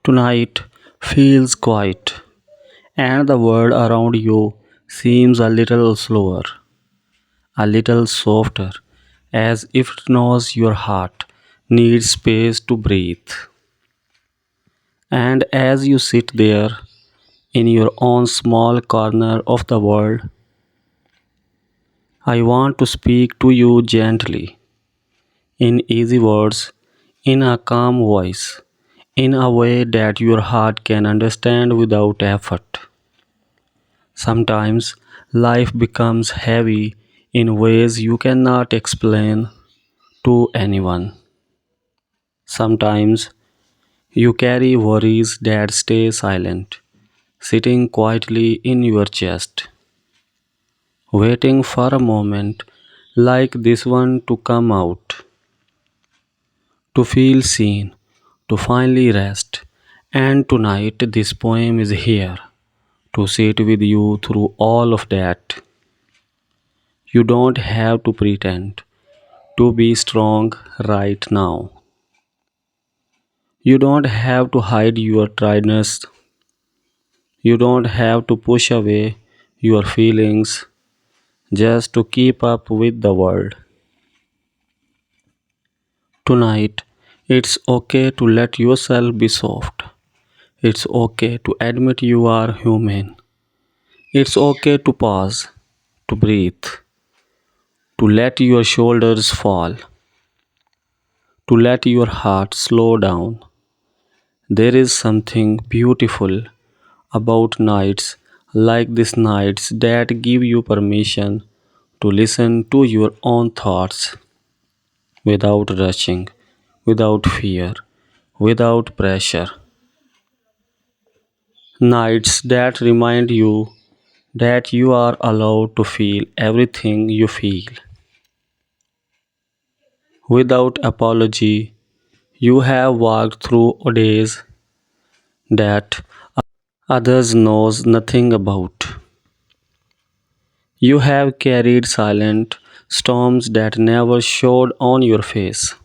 Tonight feels quiet, and the world around you seems a little slower, a little softer, as if it knows your heart needs space to breathe. And as you sit there in your own small corner of the world, I want to speak to you gently, in easy words, in a calm voice, in a way that your heart can understand without effort. Sometimes life becomes heavy in ways you cannot explain to anyone. Sometimes you carry worries that stay silent, sitting quietly in your chest, waiting for a moment like this one to come out, to feel seen, to finally rest. And tonight, this poem is here to sit with you through all of that. You don't have to pretend to be strong right now. You don't have to hide your tiredness. You don't have to push away your feelings just to keep up with the world. Tonight, it's okay to let yourself be soft. It's okay to admit you are human. It's okay to pause, to breathe, to let your shoulders fall, to let your heart slow down. There is something beautiful about nights like these nights that give you permission to listen to your own thoughts without rushing, without fear, without pressure. Nights that remind you that you are allowed to feel everything you feel without apology. You have walked through days that others knows nothing about. You have carried silent storms that never showed on your face.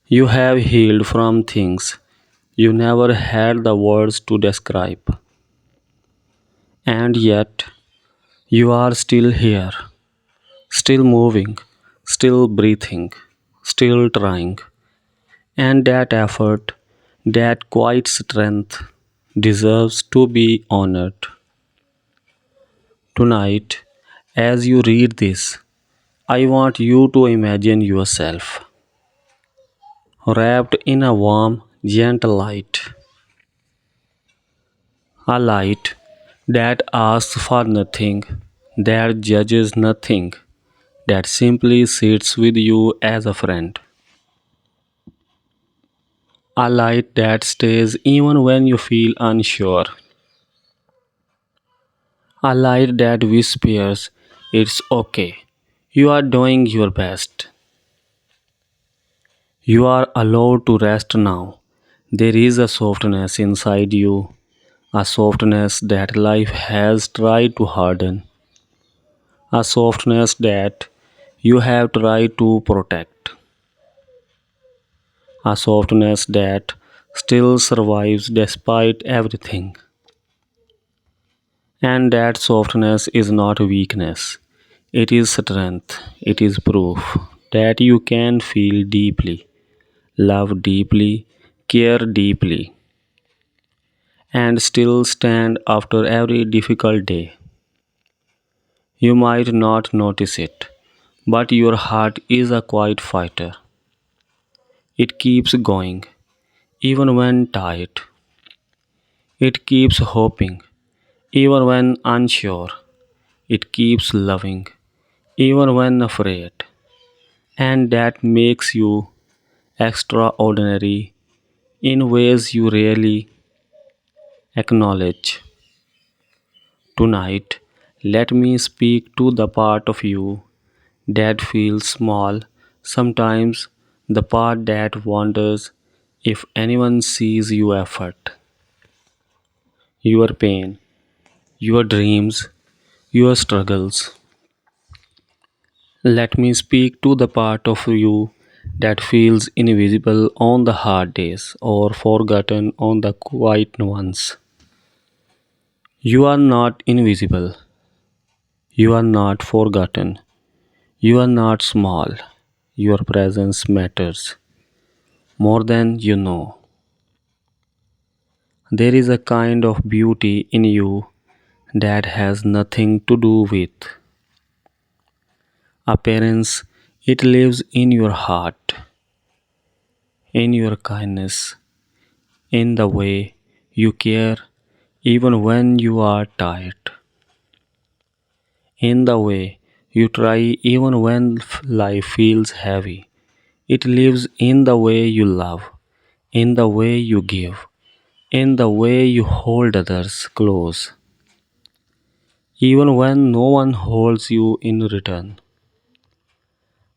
You have healed from things you never had the words to describe. And yet, you are still here, still moving, still breathing, still trying. And that effort, that quiet strength, deserves to be honored. Tonight, as you read this, I want you to imagine yourself wrapped in a warm, gentle light, a light that asks for nothing, that judges nothing, that simply sits with you as a friend, a light that stays even when you feel unsure, a light that whispers, "It's okay, you are doing your best, you are allowed to rest now." There is a softness inside you, a softness that life has tried to harden, a softness that you have tried to protect, a softness that still survives despite everything. And that softness is not weakness, it is strength, it is proof that you can feel deeply, love deeply, care deeply, and still stand after every difficult day. You might not notice it, but your heart is a quiet fighter. It keeps going, even when tired. It keeps hoping, even when unsure. It keeps loving, even when afraid. And that makes you extraordinary in ways you rarely acknowledge. Tonight, let me speak to the part of you that feels small, sometimes the part that wonders if anyone sees your effort, your pain, your dreams, your struggles. Let me speak to the part of you that feels invisible on the hard days or forgotten on the quiet ones. You are not invisible. You are not forgotten. You are not small. Your presence matters more than you know. There is a kind of beauty in you that has nothing to do with appearance. It lives in your heart, in your kindness, in the way you care even when you are tired, in the way you try even when life feels heavy. It lives in the way you love, in the way you give, in the way you hold others close, even when no one holds you in return.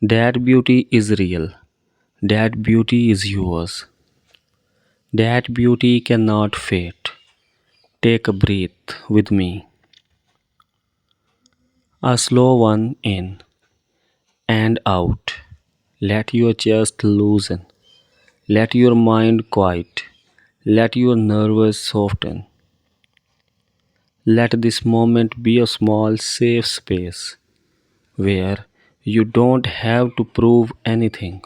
That beauty is real. That beauty is yours. That beauty cannot fade. Take a breath with me. A slow one in and out. Let your chest loosen. Let your mind quiet. Let your nerves soften. Let this moment be a small, safe space where you don't have to prove anything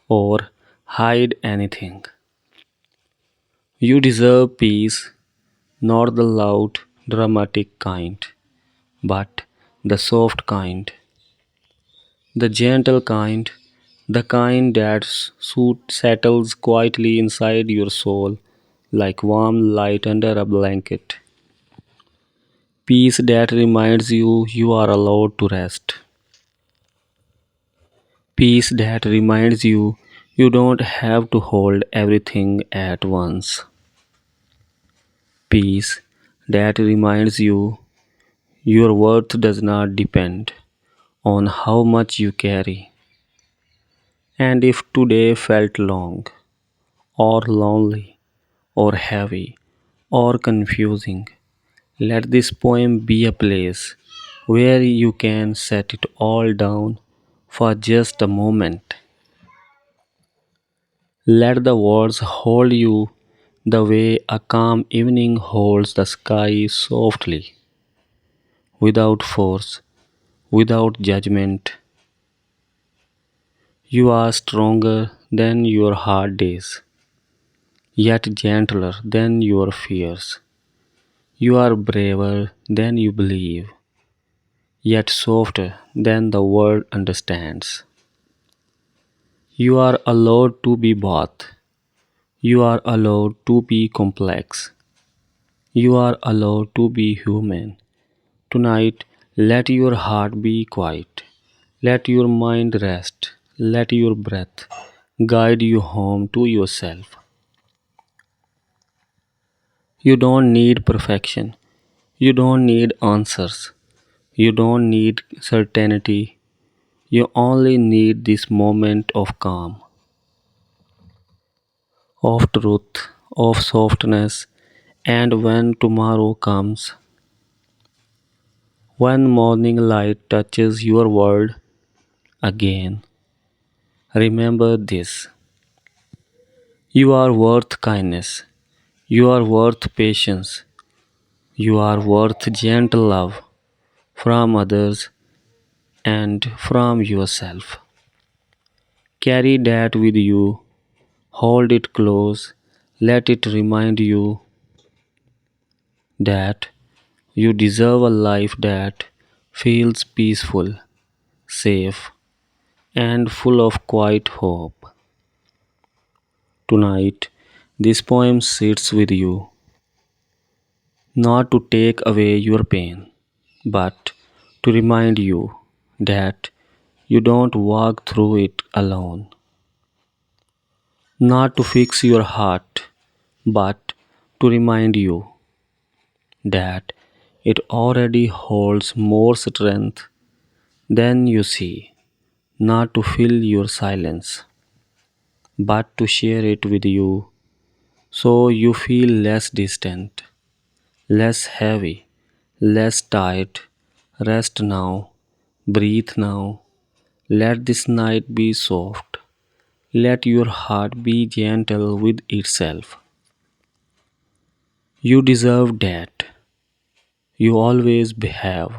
or hide anything. You deserve peace, not the loud, dramatic kind, but the soft kind, the gentle kind, the kind that settles quietly inside your soul like warm light under a blanket. Peace that reminds you are allowed to rest. Peace that reminds you don't have to hold everything at once. Peace that reminds you your worth does not depend on how much you carry. And if today felt long, or lonely, or heavy, or confusing, let this poem be a place where you can set it all down for just a moment. Let the words hold you the way a calm evening holds the sky softly, without force, without judgment. You are stronger than your hard days, yet gentler than your fears. You are braver than you believe, yet softer than the world understands. You are allowed to be both. You are allowed to be complex. You are allowed to be human. Tonight, let your heart be quiet. Let your mind rest. Let your breath guide you home to yourself. You don't need perfection. You don't need answers. You don't need certainty. You only need this moment of calm, of truth, of softness. And when tomorrow comes, when morning light touches your world again, remember this: you are worth kindness, you are worth patience, you are worth gentle love from others and from yourself. Carry that with you, hold it close, let it remind you that you deserve a life that feels peaceful, safe, and full of quiet hope. Tonight, this poem sits with you, not to take away your pain, but to remind you that you don't walk through it alone, not to fix your heart, but to remind you that it already holds more strength than you see, not to fill your silence, but to share it with you so you feel less distant, less heavy, less tired. Rest now, breathe now, let this night be soft. Let your heart be gentle with itself. You deserve that. You always have.